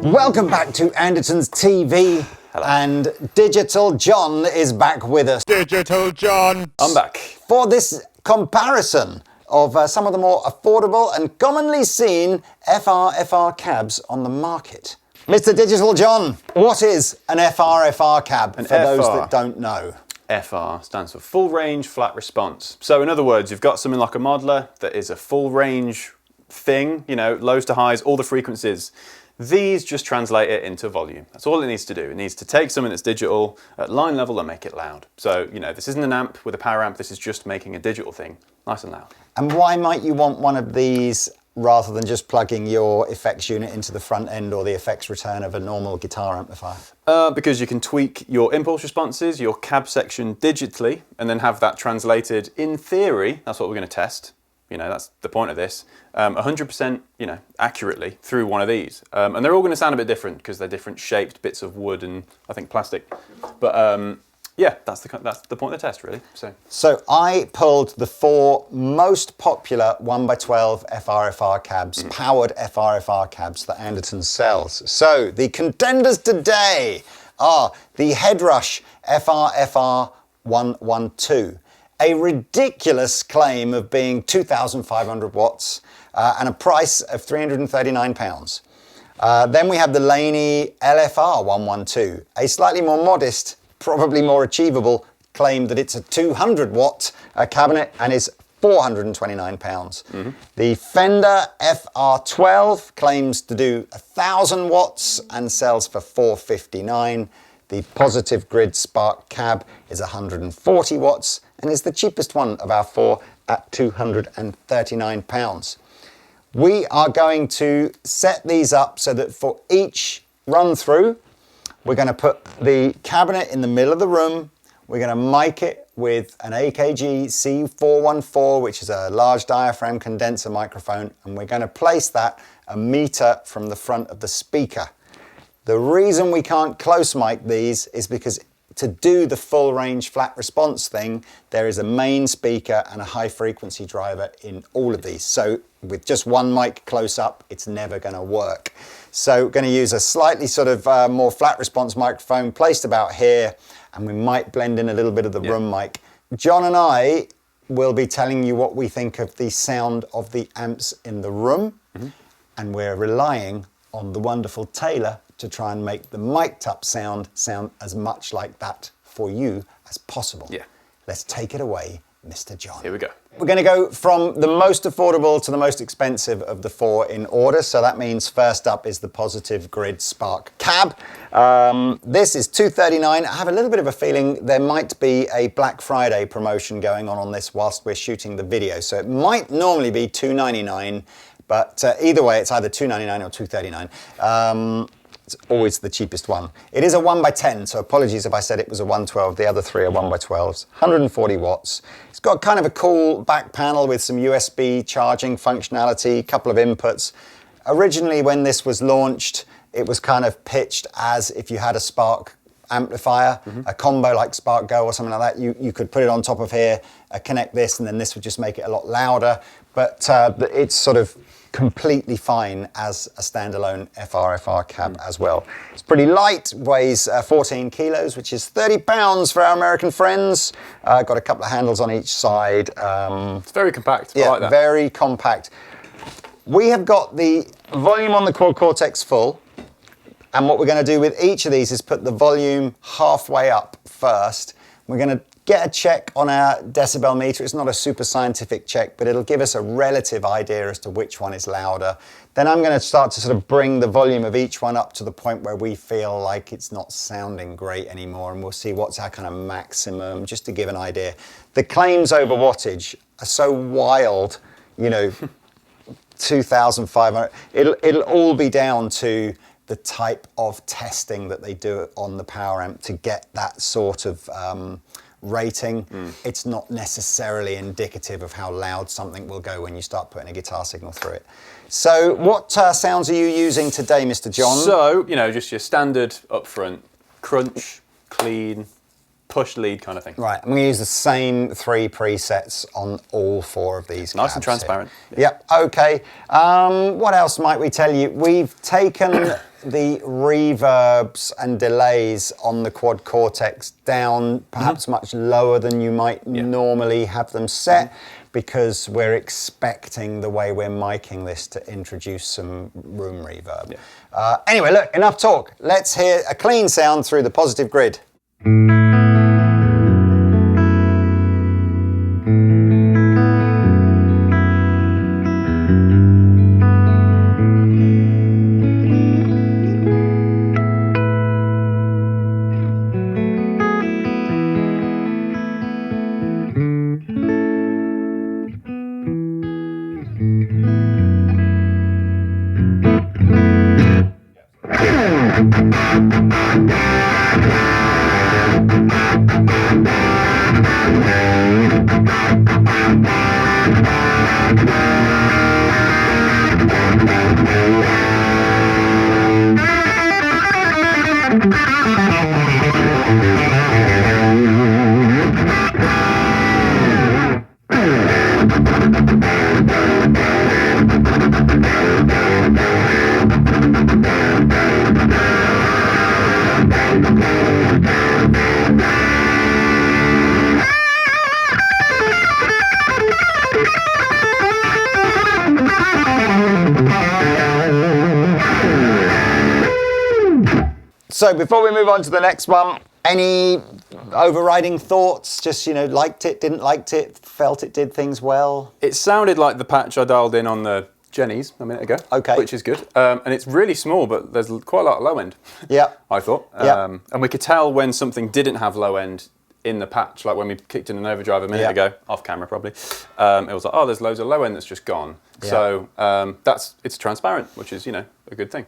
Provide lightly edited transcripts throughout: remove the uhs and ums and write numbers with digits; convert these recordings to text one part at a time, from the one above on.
Welcome back to Andertons TV. Hello. And Digital John is back with us. Digital John! I'm back. For this comparison of some of the more affordable and commonly seen FRFR cabs on the market. Mr. Digital John, what is an FRFR cab for those that don't know? FR stands for full range flat response. So in other words, you've got something like a modeler that is a full range thing, you know, lows to highs, all the frequencies. These just translate it into volume. That's all it needs to do. It needs to take something that's digital at line level and make it loud. So, you know, this isn't an amp with a power amp, this is just making a digital thing nice and loud. And why might you want one of these rather than just plugging your effects unit into the front end or the effects return of a normal guitar amplifier? Because you can tweak your impulse responses, your cab section digitally, and then have that translated in theory. That's what we're going to test. You know, that's the point of this. 100%, you know, accurately through one of these. And they're all going to sound a bit different because they're different shaped bits of wood and I think plastic. But yeah, that's the point of the test, really. So I pulled the 4 most popular 1x12 FRFR cabs, powered FRFR cabs that Andertons sells. So the contenders today are the Headrush FRFR-112. A ridiculous claim of being 2,500 watts and a price of £339. Then we have the Laney LFR-112, a slightly more modest, probably more achievable claim that it's a 200 watt cabinet and is £429. The Fender FR-12 claims to do 1,000 watts and sells for £459. The Positive Grid Spark Cab is 140 watts and is the cheapest one of our 4 at £239. We are going to set these up so that for each run through, we're going to put the cabinet in the middle of the room. We're going to mic it with an AKG C414, which is a large diaphragm condenser microphone, and we're going to place that a meter from the front of the speaker. The reason we can't close mic these is because to do the full range flat response thing, there is a main speaker and a high frequency driver in all of these. So with just one mic close up, it's never going to work. So we're going to use a slightly sort of more flat response microphone placed about here, and we might blend in a little bit of the room mic. John and I will be telling you what we think of the sound of the amps in the room, and we're relying on the wonderful Taylor to try and make the mic'd up sound as much like that for you as possible. Yeah. Let's take it away, Mr. John. Here we go. We're going to go from the most affordable to the most expensive of the 4 in order. So that means first up is the Positive Grid Spark Cab. This is $239. I have a little bit of a feeling there might be a Black Friday promotion going on this whilst we're shooting the video. So it might normally be $299, but either way, it's either $299 or $239. It's always the cheapest one. It is a 1x10, so apologies if I said it was a 112. The other 3 are 1x12s, 140 watts. It's got kind of a cool back panel with some USB charging functionality, a couple of inputs. Originally, when this was launched, it was kind of pitched as if you had a Spark amplifier, a combo like Spark Go or something like that. You could put it on top of here, connect this, and then this would just make it a lot louder. But it's sort of completely fine as a standalone FRFR cab as well. It's pretty light, weighs 14 kilos, which is 30 pounds for our American friends. Got a couple of handles on each side. It's very compact. Yeah, I like that. Very compact. We have got the volume on the Quad Cortex full, and what we're going to do with each of these is put the volume halfway up first. We're going to get a check on our decibel meter. It's not a super scientific check, but it'll give us a relative idea as to which one is louder. Then I'm going to start to sort of bring the volume of each one up to the point where we feel like it's not sounding great anymore, and we'll see what's our kind of maximum, just to give an idea. The claims over wattage are so wild, you know, 2,500. It'll all be down to the type of testing that they do on the power amp to get that sort of rating. It's not necessarily indicative of how loud something will go when you start putting a guitar signal through it. So what sounds are you using today, Mr. John? So, you know, just your standard upfront crunch, clean, push lead kind of thing. Right, I'm going to use the same 3 presets on all 4 of these. Nice and transparent. Yep, okay. What else might we tell you? We've taken the reverbs and delays on the Quad Cortex down perhaps much lower than you might normally have them set, because we're expecting the way we're miking this to introduce some room reverb. Anyway, look, enough talk. Let's hear a clean sound through the positive grid. So before we move on to the next one, any overriding thoughts? Just, you know, liked it, didn't liked it, felt it did things well? It sounded like the patch I dialed in on the Jennies a minute ago, which is good. And it's really small, but there's quite a lot of low end, I thought. And we could tell when something didn't have low end in the patch, like when we kicked in an overdrive a minute ago, off camera probably. It was like, oh, there's loads of low end that's just gone. So it's transparent, which is, you know, a good thing.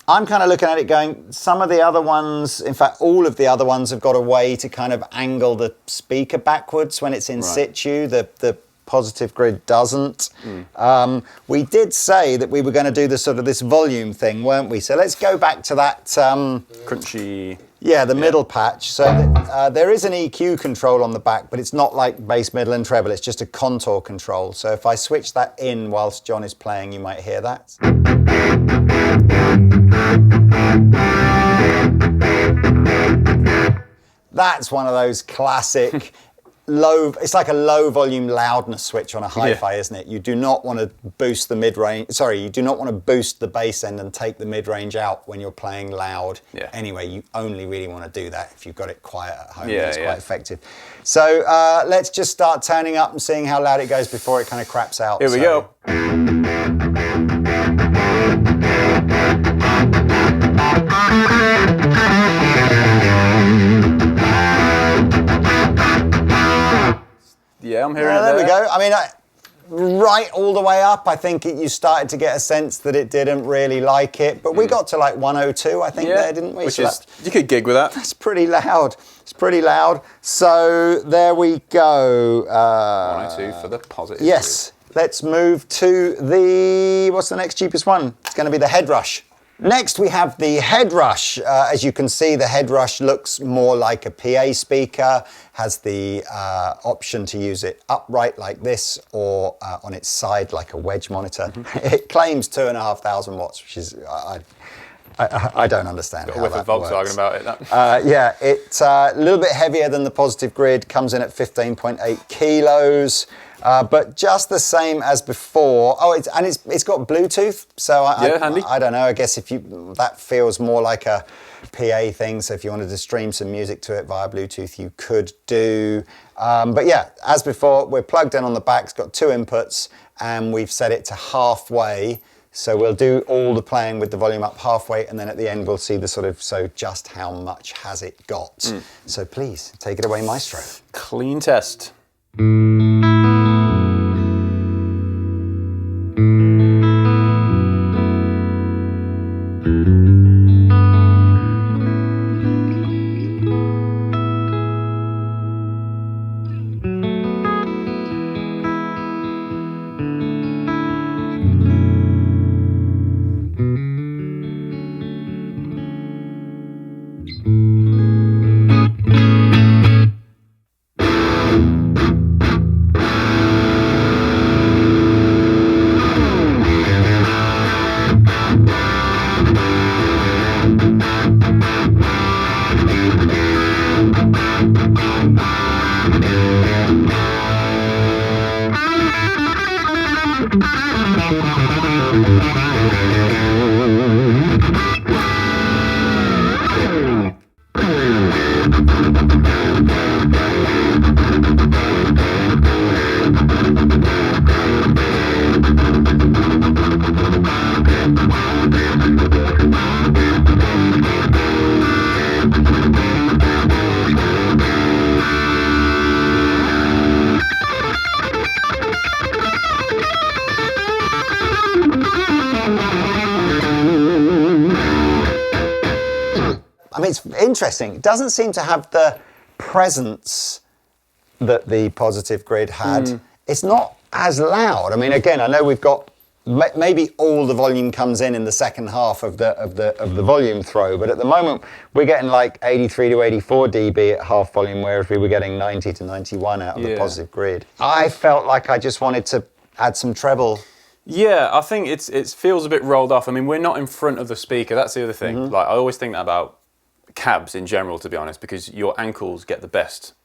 I'm kind of looking at it going, some of the other ones, in fact, all of the other ones have got a way to kind of angle the speaker backwards when it's in situ. The positive grid doesn't. We did say that we were going to do this volume thing, weren't we? So let's go back to that crunchy. Yeah, the middle patch. So there is an EQ control on the back, but it's not like bass, middle, and treble. It's just a contour control. So if I switch that in whilst John is playing, you might hear that. That's one of those classic low, it's like a low volume loudness switch on a hi-fi, isn't it? You do not want to boost the mid-range, you do not want to boost the bass end and take the mid-range out when you're playing loud. Anyway, you only really want to do that if you've got it quiet at home. It's quite effective. So let's just start turning up and seeing how loud it goes before it kind of craps out. Here we go. Yeah, I'm hearing it there. There we go. I mean, right all the way up, I think you started to get a sense that it didn't really like it. But we got to like 102, I think, there, didn't we? Which is, you could gig with that. That's pretty loud. It's pretty loud. So there we go. 102 for the positive. Yes. Let's move to the, what's the next cheapest one? It's going to be the Headrush. Next we have the Headrush. As you can see, the Headrush looks more like a PA speaker, has the option to use it upright like this or on its side like a wedge monitor. It claims 2,500 watts, which is, I don't understand how that Volkswagen works. about it. Yeah, it's a little bit heavier than the positive grid, comes in at 15.8 kilos. But just the same as before. Oh, it's got Bluetooth, so I don't know. I guess if that feels more like a PA thing. So if you wanted to stream some music to it via Bluetooth, you could do. But yeah, as before, we're plugged in on the back. It's got 2 inputs, and we've set it to halfway. So we'll do all the playing with the volume up halfway, and then at the end we'll see the sort of just how much has it got. So please take it away, Maestro. Clean test. I mean, it's interesting. It doesn't seem to have the presence that the positive grid had. It's not as loud. I mean, again, I know we've got maybe all the volume comes in the second half of the volume throw, but at the moment we're getting like 83 to 84 dB at half volume, whereas we were getting 90 to 91 out of the positive grid. I felt like I just wanted to add some treble. Yeah, I think it feels a bit rolled off. I mean, we're not in front of the speaker. That's the other thing. Like, I always think that about cabs in general, to be honest, because your ankles get the best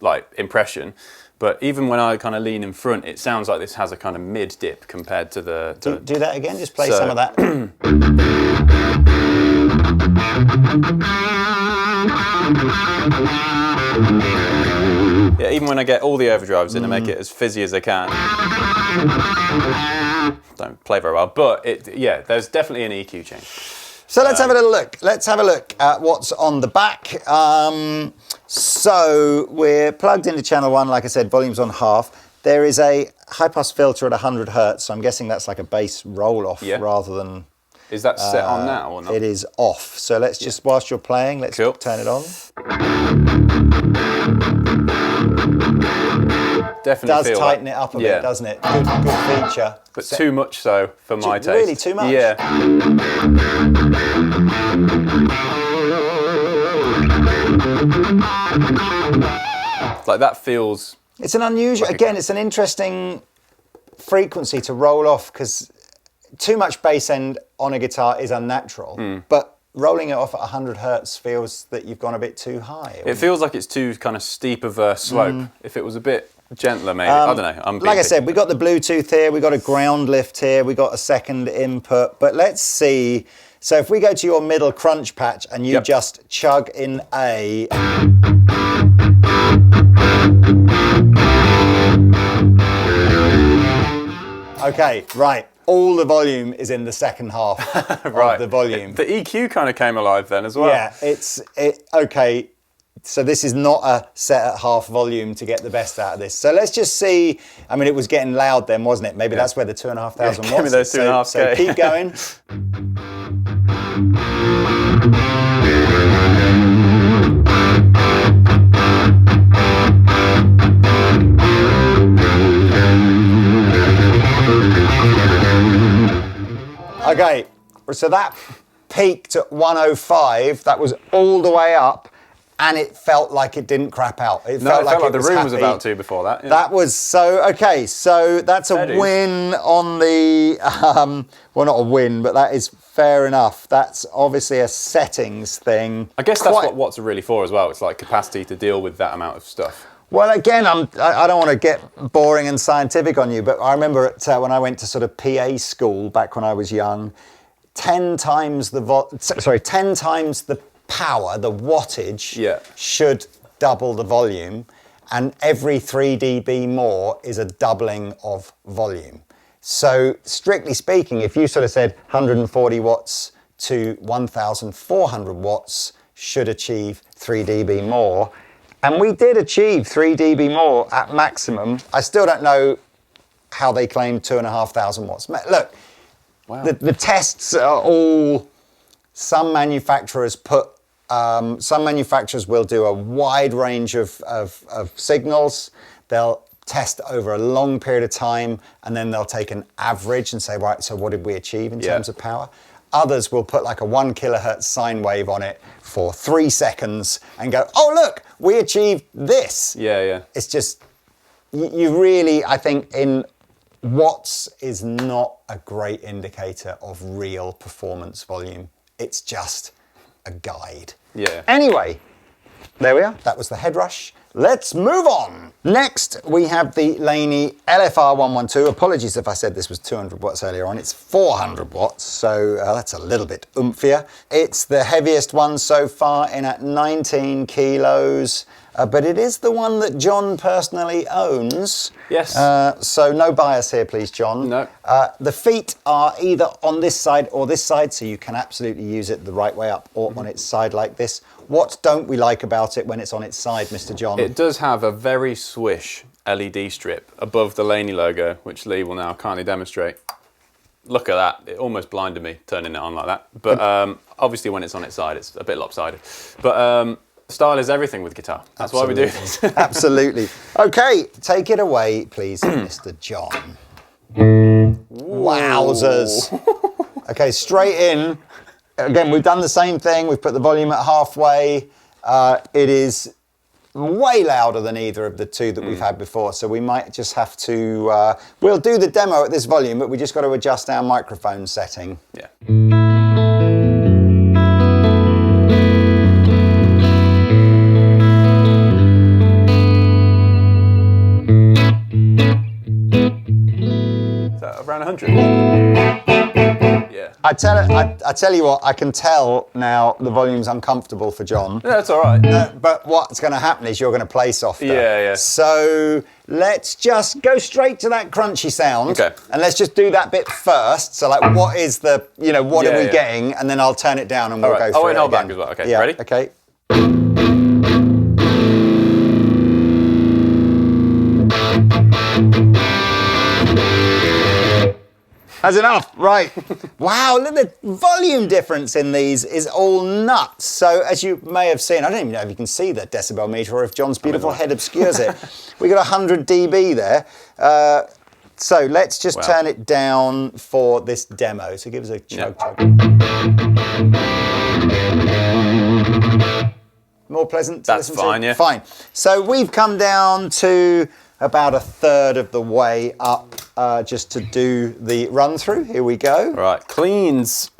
like impression. But even when I kind of lean in front, it sounds like this has a kind of mid dip compared to the. Do that again. Just play some of that. Yeah, even when I get all the overdrives in and make it as fizzy as I can. Don't play very well, but there's definitely an EQ change. So let's have a little look. Let's have a look at what's on the back. So we're plugged into channel 1, like I said, volume's on half. There is a high-pass filter at 100 hertz, so I'm guessing that's like a bass roll-off rather than... Is that set on now or not? It is off. So let's just, whilst you're playing, let's turn it on. Definitely does tighten it up a bit, doesn't it? Good feature. But too much so for my taste. Really, too much? Yeah. Like that feels... It's an unusual, again, it's an interesting frequency to roll off, because too much bass end on a guitar is unnatural, but rolling it off at 100 hertz feels that you've gone a bit too high. It feels like it's too kind of steep of a slope. If it was a bit gentler, maybe. I don't know. Like I said, we got the Bluetooth here, we got a ground lift here, we got a second input, but let's see. So if we go to your middle crunch patch and you just chug in A. Okay, right. All the volume is in the second half of the volume. The EQ kind of came alive then as well. Yeah, okay. So this is not a set at half volume to get the best out of this. So let's just see. I mean, it was getting loud then, wasn't it? Maybe that's where the 2,500 watts. Give me those 2.5K. So keep going. Okay, so that peaked at 105. That was all the way up, and it felt like it didn't crap out. It felt like the room was about to before that. Yeah. That was okay. So that's a win on the well, not a win, but that is fair enough. That's obviously a settings thing. I guess that's what watts are really for as well. It's like capacity to deal with that amount of stuff. Well, again, I don't want to get boring and scientific on you, but I remember when I went to sort of PA school back when I was young, 10 times the power, the wattage, should double the volume, and every 3 dB more is a doubling of volume. So strictly speaking, if you sort of said 140 watts to 1,400 watts should achieve 3 dB more, and we did achieve 3 dB more at maximum. I still don't know how they claimed 2,500 watts. Look, the tests are all, some manufacturers will do a wide range of signals. They'll test over a long period of time, and then they'll take an average and say, right, so what did we achieve in terms of power? Others will put like a 1 kilohertz sine wave on it for 3 seconds and go, oh, look, we achieved this. Yeah. It's just, you really, I think, in watts is not a great indicator of real performance volume. It's just a guide. Yeah. Anyway, there we are. That was the Headrush. Let's move on. Next, we have the Laney LFR-112. Apologies if I said this was 200 watts earlier on. It's 400 watts, so that's a little bit oomphier. It's the heaviest one so far, in at 19 kilos. But it is the one that John personally owns. Yes. So no bias here, please, John. No. The feet are either on this side or this side, so you can absolutely use it the right way up or on its side like this. What don't we like about it when it's on its side, Mr. John? It does have a very swish LED strip above the Laney logo, which Lee will now kindly demonstrate. Look at that. It almost blinded me turning it on like that. But obviously when it's on its side, it's a bit lopsided. But style is everything with guitar. That's why we do this. Absolutely. Okay, take it away, please, Mr. John. Wowzers. Okay, straight in. Again, we've done the same thing. We've put the volume at halfway. It is way louder than either of the two that we've had before, so we might just have to... we'll do the demo at this volume, but we just got to adjust our microphone setting. Yeah. Is that around 100? Yeah. I tell you what, I can tell now the volume's uncomfortable for John. Yeah, that's all right. But what's going to happen is you're going to play softer. Yeah, yeah. So let's just go straight to that crunchy sound. Okay. And let's just do that bit first. So like, what is the, what are we getting? And then I'll turn it down and we'll go through Oh, it and hold again. back as well. Okay, Yeah, ready? okay. That's enough, right. Wow, look, the volume difference in these is all nuts. So as you may have seen, I don't even know if you can see the decibel meter or if John's beautiful head obscures it. We got 100 dB there. So let's just turn it down for this demo. So give us a chug. More pleasant to listen to? That's fine, yeah. Fine. So we've come down to about a third of the way up just to do the run through. Here we go. Right, cleans.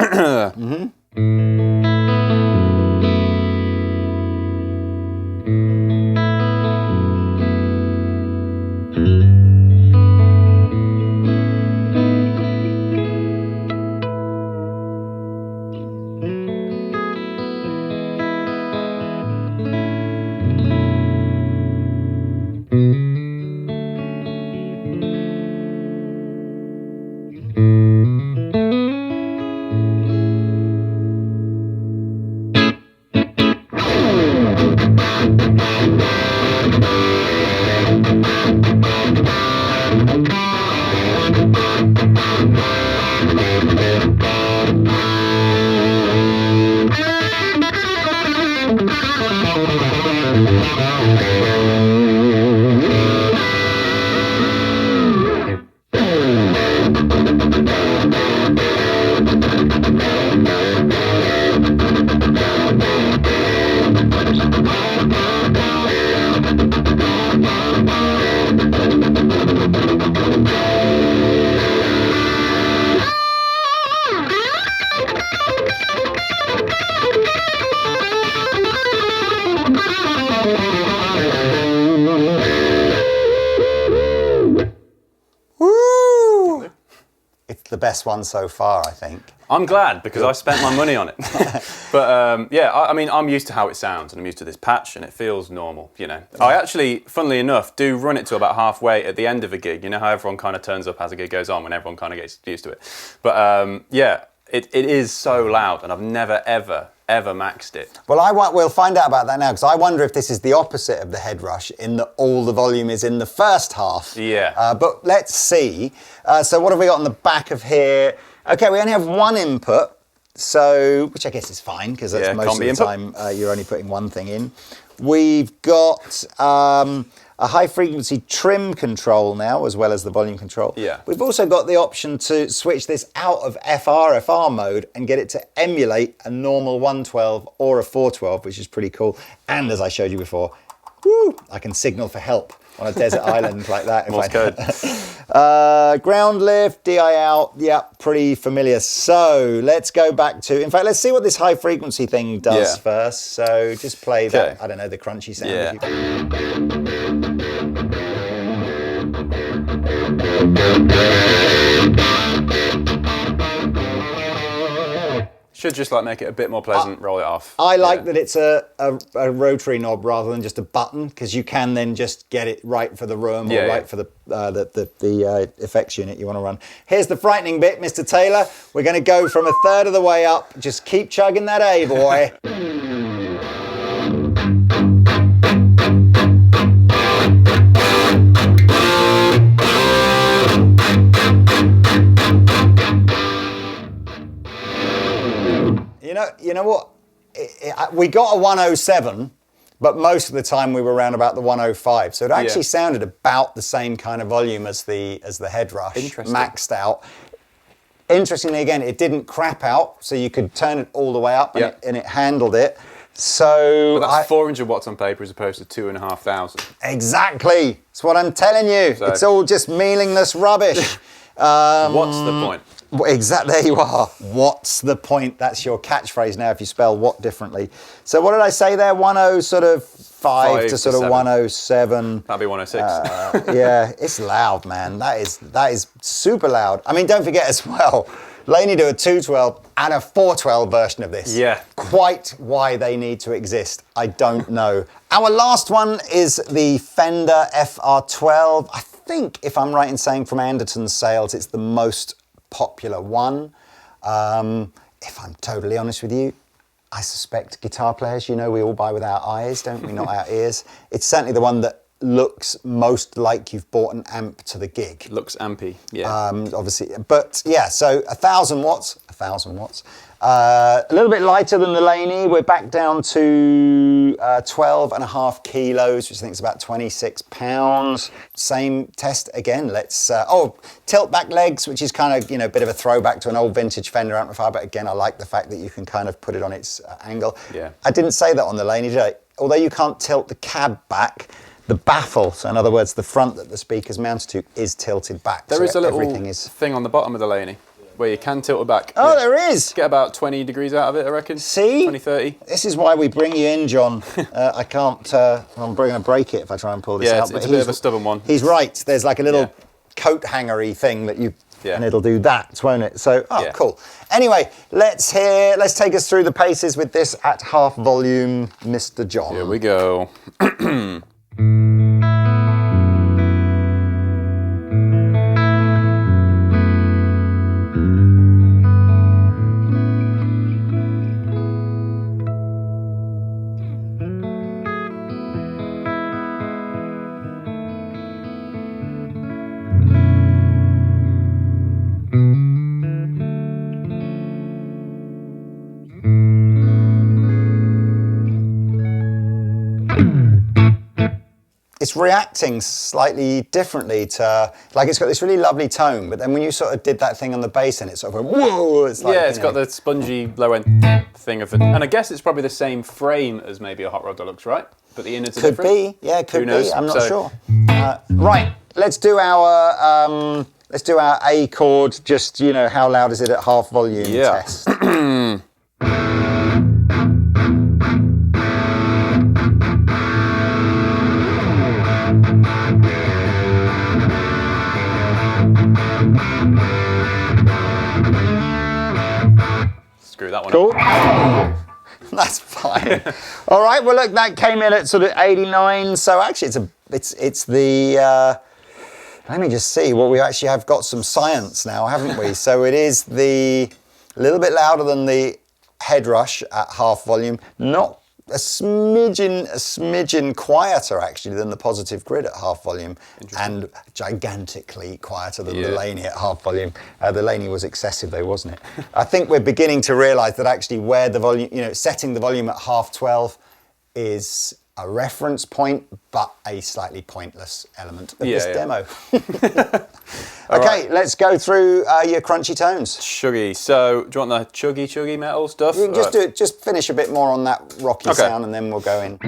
The best one so far, I think. I'm glad because I spent my money on it. But yeah, I mean, I'm used to how it sounds and I'm used to this patch and it feels normal, I actually, funnily enough, do run it to about halfway at the end of a gig. You know how everyone kind of turns up as a gig goes on when everyone kind of gets used to it. But yeah, it is so loud and I've never, ever maxed it. Well, we'll find out about that now because I wonder if this is the opposite of the Headrush in that all the volume is in the first half. Yeah. But let's see. So what have we got on the back of here? Okay, we only have one input, so which I guess is fine because that's most of the time you're only putting one thing in. We've got a high frequency trim control now as well as the volume control. Yeah. We've also got the option to switch this out of FRFR mode and get it to emulate a normal 112 or a 412, which is pretty cool. And as I showed you before, I can signal for help. on a desert island like that. Morse code. Ground lift, DI out, yeah, pretty familiar. So let's go back to, in fact, let's see what this high frequency thing does first. So just play that, I don't know, the crunchy sound. Should just like make it a bit more pleasant, roll it off. I like that it's a rotary knob rather than just a button, because you can then just get it right for the room or right for the effects unit you want to run. Here's the frightening bit, Mr. Taylor. We're going to go from a third of the way up. Just keep chugging that A, boy. You know what? We got a 107, but most of the time we were around about the 105. So it actually sounded about the same kind of volume as the Headrush, maxed out. Interestingly, again, it didn't crap out, so you could turn it all the way up and it handled it. So but that's 400 watts on paper as opposed to 2,500. Exactly. That's what I'm telling you. So, it's all just meaningless rubbish. What's the point? Exactly, there you are. What's the point? That's your catchphrase now if you spell what differently. So what did I say there? 105 to sort of 107. That'd be 106. Yeah, it's loud, man. That is super loud. I mean, don't forget as well, Laney do a 212 and a 412 version of this. Yeah. Quite why they need to exist, I don't know. Our last one is the Fender FR-12. I think, if I'm right in saying from Andertons sales, it's the most popular one. If I'm totally honest with you, I suspect guitar players, we all buy with our eyes, don't we? Not our ears. It's certainly the one that looks most like you've bought an amp to the gig. Looks ampy, yeah. Obviously, but yeah, so 1,000 watts. A little bit lighter than the Laney. We're back down to 12.5 kilos, which I think is about 26 pounds. Same test again. Let's, tilt back legs, which is kind of, a bit of a throwback to an old vintage Fender amplifier. But again, I like the fact that you can kind of put it on its angle. Yeah. I didn't say that on the Laney, did I? Although you can't tilt the cab back, the baffle, so in other words, the front that the speaker's mounted to, is tilted back. There is a little thing on the bottom of the Laney where you can tilt it back. Oh, there is! Get about 20 degrees out of it, I reckon. See? 20, 30. This is why we bring you in, John. I can't, I'm going to break it if I try and pull this out. It's a bit of a stubborn one. He's right. There's like a little coat hangery thing that and it'll do that, won't it? So, cool. Anyway, let's take us through the paces with this at half volume, Mr. John. Here we go. It's reacting slightly differently to, like, it's got this really lovely tone, but then when you sort of did that thing on the bass and it sort of went, whoa, it's like, it's got the spongy low end thing of it. And I guess it's probably the same frame as maybe a Hot Rod Deluxe, right? But the innards are different. Could be, yeah, could be. I'm not sure. Right, let's do our A chord, just, how loud is it at half volume test. Screw that one cool. up. That's fine. All right, well look, that came in at sort of 89, so actually it's the, let me just see, well we actually have got some science now, haven't we? So it is a little bit louder than the Headrush at half volume, not a smidgen quieter actually than the Positive Grid at half volume, and gigantically quieter than the Laney at half volume. The Laney was excessive though, wasn't it? I think we're beginning to realise that actually where the volume, setting the volume at half 12 is a reference point, but a slightly pointless element of this demo. Okay, let's go through your crunchy tones. Chuggy. So, do you want the chuggy metal stuff? You can just do it. Just finish a bit more on that rocky sound, and then we'll go in.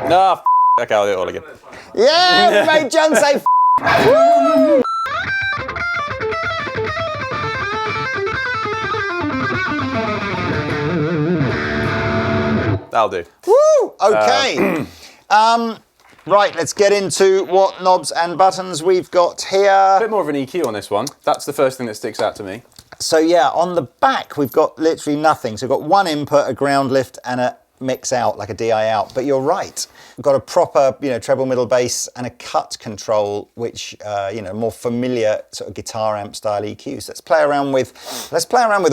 No, okay, I'll do it all again. Yeah, we made John say Woo! That'll do. Woo! Okay. Right, let's get into what knobs and buttons we've got here. A bit more of an EQ on this one. That's the first thing that sticks out to me. So yeah, on the back we've got literally nothing. So we've got one input, a ground lift, and a mix out, like a DI out. But you're right. We've got a proper, treble middle bass and a cut control, which more familiar sort of guitar amp style EQs. Let's play around with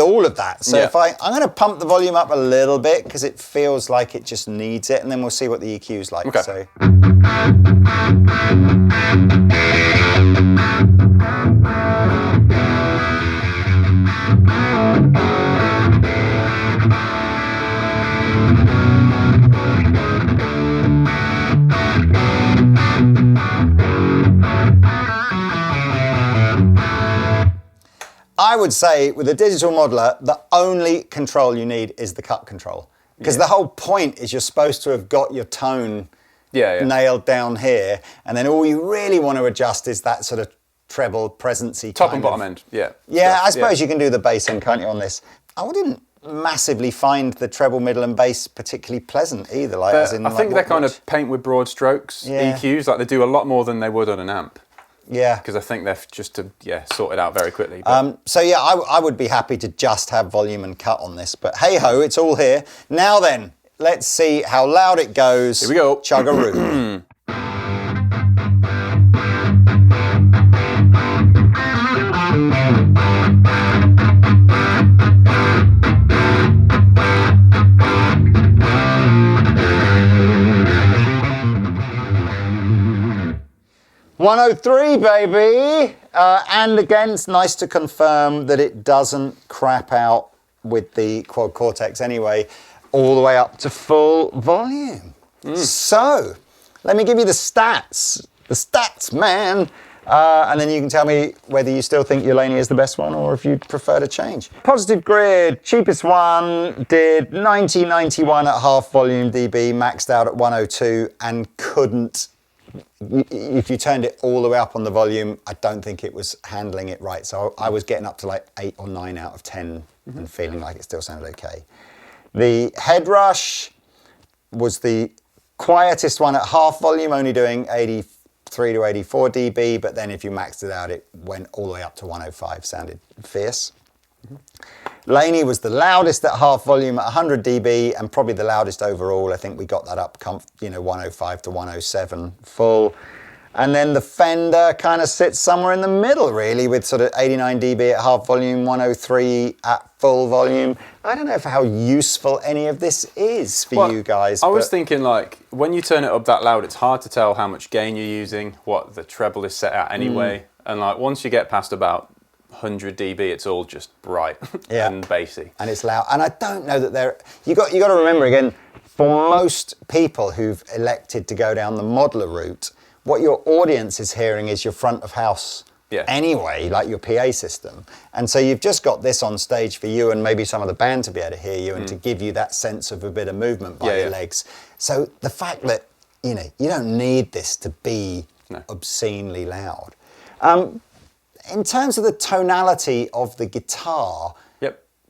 all of that. So if I'm going to pump the volume up a little bit because it feels like it just needs it, and then we'll see what the EQ's like. Okay. So. I would say with a digital modeler, the only control you need is the cut control. Because the whole point is you're supposed to have got your tone nailed down here, and then all you really want to adjust is that sort of treble presency top and bottom end. Yeah, I suppose you can do the bass end, can't you, on this? I didn't massively find the treble, middle, and bass particularly pleasant either. I think they're kind of paint with broad strokes EQs. Like they do a lot more than they would on an amp. Yeah. Because I think they're just to sort it out very quickly. So yeah, I would be happy to just have volume and cut on this, but hey ho, it's all here. Now then, let's see how loud it goes. Here we go. Chug-a-roo. 103, baby! And again, it's nice to confirm that it doesn't crap out with the Quad Cortex anyway, all the way up to full volume. So, let me give you the stats. The stats, man! And then you can tell me whether you still think your Laney is the best one or if you'd prefer to change. Positive grid, cheapest one, did 90-91 at half volume dB, maxed out at 102, and couldn't. If you turned it all the way up on the volume, I don't think it was handling it right. So I was getting up to like 8 or 9 out of 10 and feeling like it still sounded okay. The Headrush was the quietest one at half volume, only doing 83 to 84 dB, but then if you maxed it out, it went all the way up to 105, sounded fierce. Laney was the loudest at half volume at 100 dB and probably the loudest overall. I think we got that up 105 to 107 full. And then the Fender kind of sits somewhere in the middle really, with sort of 89 dB at half volume, 103 at full volume. I don't know how useful any of this is for you guys. I was thinking like, when you turn it up that loud, it's hard to tell how much gain you're using, what the treble is set at anyway. And like once you get past about 100 dB, it's all just bright and bassy. And it's loud. And I don't know that you got to remember again, for most people who've elected to go down the modeler route, what your audience is hearing is your front of house anyway, like your PA system. And so you've just got this on stage for you and maybe some of the band to be able to hear you and to give you that sense of a bit of movement by your legs. So the fact that, you don't need this to be obscenely loud. In terms of the tonality of the guitar,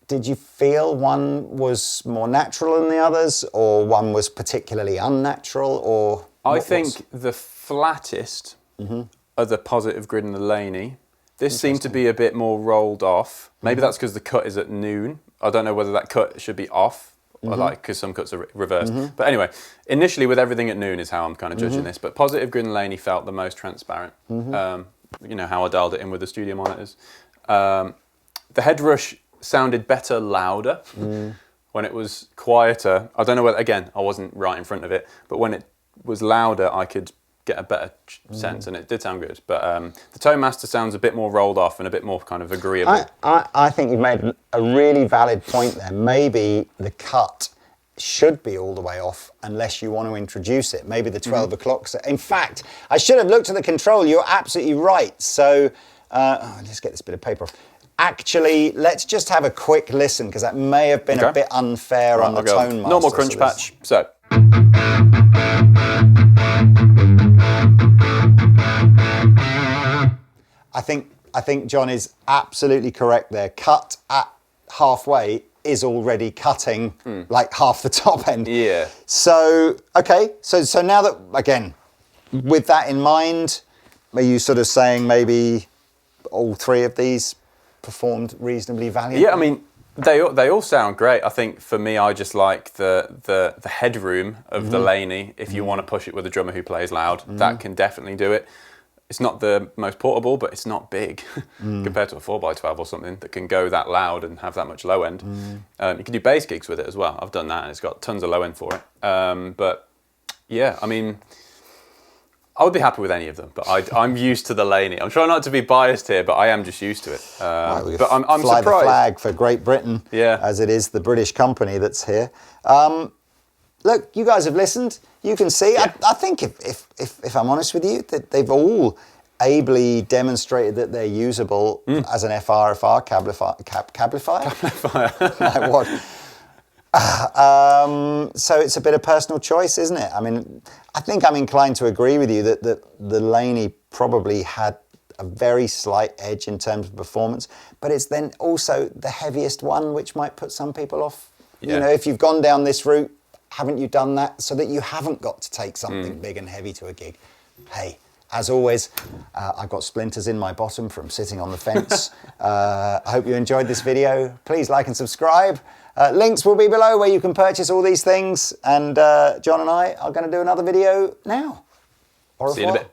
did you feel one was more natural than the others, or one was particularly unnatural, or? I think the flattest are the Positive Grid and the Laney. This seemed to be a bit more rolled off. Maybe that's because the cut is at noon. I don't know whether that cut should be off, or like because some cuts are reversed. But anyway, initially with everything at noon is how I'm kind of judging this. But Positive Grid and Laney felt the most transparent. You know how I dialed it in with the studio monitors. The Headrush sounded better louder when it was quieter. I don't know whether, again, I wasn't right in front of it, but when it was louder, I could get a better sense, and it did sound good. But the Tone Master sounds a bit more rolled off and a bit more kind of agreeable. I think you've made a really valid point there. Maybe the cut should be all the way off unless you want to introduce it. Maybe the 12 o'clock. In fact, I should have looked at the control. You're absolutely right. So let's get this bit of paper off. Actually, let's just have a quick listen, because that may have been a bit unfair on the Tone Master. Normal crunch patch. So. I think John is absolutely correct there. Cut at halfway is already cutting like half the top end. Yeah. So, okay, so now that, again, with that in mind, are you sort of saying maybe all three of these performed reasonably valiantly? Yeah, I mean, they all sound great. I think for me, I just like the headroom of the Laney. If you want to push it with a drummer who plays loud, that can definitely do it. It's not the most portable, but it's not big compared to a 4x12 or something that can go that loud and have that much low end. You can do bass gigs with it as well. I've done that, and it's got tons of low end for it. But yeah, I mean, I would be happy with any of them, but I'm used to the Laney. I'm trying not to be biased here, but I am just used to it. But I'm fly surprised. The flag for Great Britain, as it is the British company that's here. Look, you guys have listened. You can see. Yeah. I think if I'm honest with you, that they've all ably demonstrated that they're usable as an FRFR cablifier. Like what? So it's a bit of personal choice, isn't it? I mean, I think I'm inclined to agree with you that the Laney probably had a very slight edge in terms of performance, but it's then also the heaviest one, which might put some people off. Yeah. You know, if you've gone down this route, haven't you done that so that you haven't got to take something big and heavy to a gig? Hey, as always, I've got splinters in my bottom from sitting on the fence. I hope you enjoyed this video. Please like and subscribe. Links will be below where you can purchase all these things. And John and I are going to do another video now. Au revoir. See you in a bit.